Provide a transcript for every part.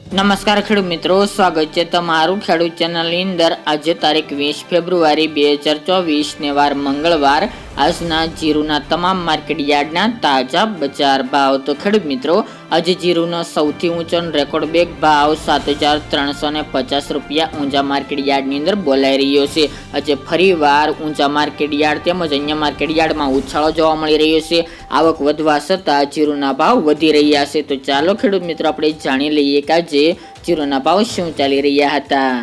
નમસ્કાર ખેડૂત મિત્રો, સ્વાગત છે તમારું ખેડૂત ચેનલની અંદર। આજે તારીખ 20 ફેબ્રુઆરી 2024 ને વાર મંગળવાર। આજના જીરુના તમામ માર્કેટ યાર્ડના તાજા બજાર ભાવ। તો ખેડૂત મિત્રો, આજે જીરુનો સૌથી ઊંચો રેકોર્ડ બેક ભાવ 7,350 રૂપિયા ઊંચા માર્કેટ યાર્ડની અંદર બોલાઈ રહ્યો છે। આજે ફરીવાર ઊંચા માર્કેટ યાર્ડ તેમજ અન્ય માર્કેટ યાર્ડમાં ઉછાળો જોવા મળી રહ્યો છે। આવક વધવા છતાં જીરુના ભાવ વધી રહ્યા છે। તો ચાલો ખેડૂત મિત્રો, આપણે જાણી લઈએ કે આજે જીરુના ભાવ શું ચાલી રહ્યા હતા।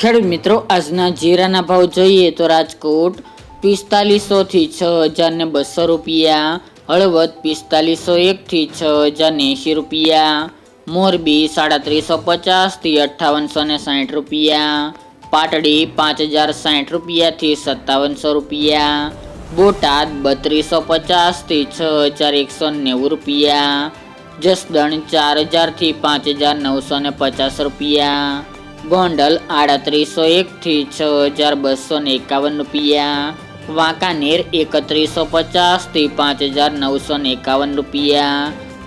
ખેડૂત મિત્રો, આજના જીરાના ભાવ જોઈએ તો રાજકોટ 4500 થી 6,200 રૂપિયા, હળવદ 4501 થી 6,080 રૂપિયા, મોરબી 350 થી 5860 રૂપિયા, પાટડી 5060 રૂપિયા થી 5700 રૂપિયા, બોટાદ 3250 થી 6190 રૂપિયા, જસદણ 4000 થી 5950 રૂપિયા, ગોંડલ 3801 થી 6251 રૂપિયા, વાંકાનેર 3150 થી 5951 રૂપિયા,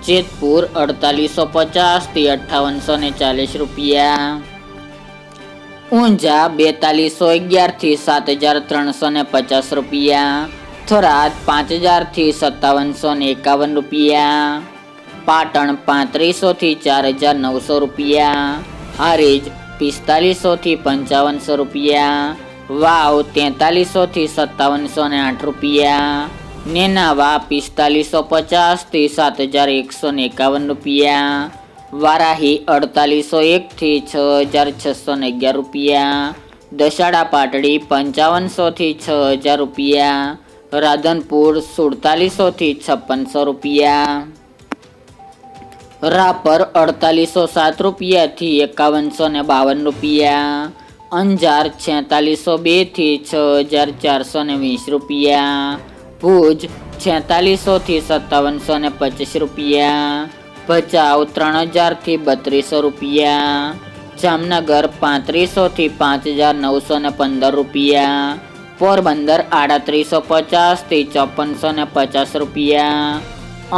જેતપુર 4850 થી 5840 રૂપિયા, ઊંઝા 4211 થી 7350 રૂપિયા, થરાદ 5000 થી 5751 રૂપિયા, પાટણ 3500 થી 4900 રૂપિયા, હારીજ 4500 થી 5500 રૂપિયા, વાવ 4300 થી 5708 રૂપિયા, નેનાવા 4550 થી 7151 રૂપિયા, વારાહી 4801 થી 6611 રૂપિયા, દશાડા પાટડી 5500 થી 6000 રૂપિયા, રાધનપુર 4700 થી 5600 રૂપિયા, રાપર 4807 રૂપિયા થી 5152 રૂપિયા, અંજાર 4602 થી 6420 રૂપિયા, ભુજ 4600 થી 5725 રૂપિયા, ભચાઉ 3000 થી 3200 રૂપિયા, જામનગર 3500 થી 5915 રૂપિયા, પોરબંદર 3850 થી 5450 રૂપિયા,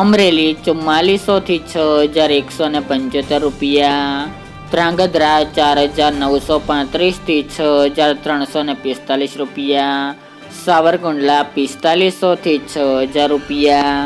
અમરેલી 4400 થી 6175 રૂપિયા, ધ્રાંગધ્રા 4935 થી 6345 રૂપિયા, સાવરકુંડલા 4500 થી 6000 રૂપિયા,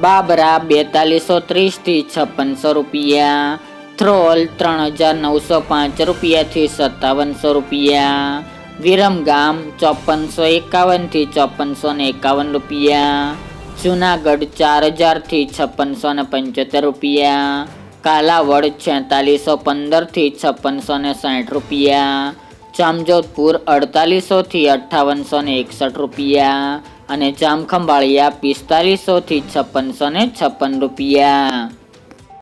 બાબરા 4230 થી 5600 રૂપિયા, થ્રોલ 3905 રૂપિયા થી 5700 રૂપિયા, વિરમગામ 5451 થી 5451 રૂપિયા, જુનાગઢ 4000 થી 5675 રૂપિયા, કાલાવડ 4615 થી 5660 રૂપિયા, જામજોધપુર 4800 થી 5861 રૂપિયા અને જામખંભાળિયા 4500 થી 5656 રૂપિયા।